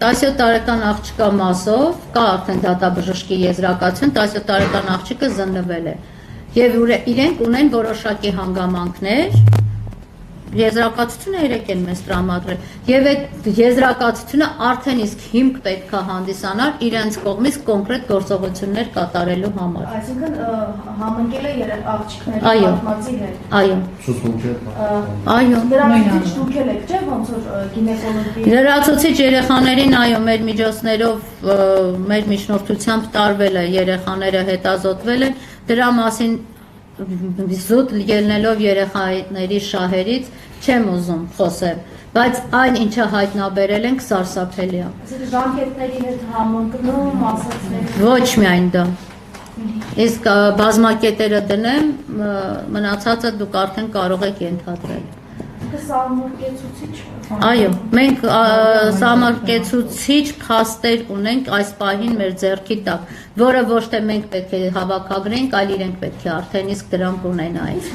17 տարեկան աղջկա մասով կա արդեն դատաբժշկի եզրակացություն, 17 տարեկան աղջիկը զննվել է եւ իրենք ունեն որոշակի հանգամանքներ, եզրակացությունը 3 են մեզ տրամադրել եւ այդ եզրակացությունը արդեն իսկ հիմք պետք է հանդիսանար իրենց կողմից կոնկրետ գործողություններ կատարելու համար։ Այսինքն համընկել է աղջիկների պատմածի հետ։ Այո։ Այո։ Լրացուցիչ դուք եք, չէ՞, ոնց որ գինեկոլոգի։ Լրացուցիչ երեխաներին այո, մեր միջոցներով, մեր միջնորդությամբ տարվել է, երեխաները հետազոտվել են, դրա մասին զուտ ելնելով երեխաների շահերից չեմ ուզում խոսել, բայց այն ինչը հայտնաբերել ենք սարսափելի է։ Ժամկետների հետ համընկնում, ասացներ։ Ոչ միայն դա։ Իսկ բազմակետերը դնեմ, մնացածը դուք արդեն կարող եք ենթադրել։ Սահմռկեցուցիչ։ Այո, մենք սահմռկեցուցիչ փաստեր ունենք այս պահին մեր ձեռքի տակ, որը ոչ թե մենք պետք է հավաքագրենք, այլ իրենք պետք է արդեն իսկ դրանք ունենային։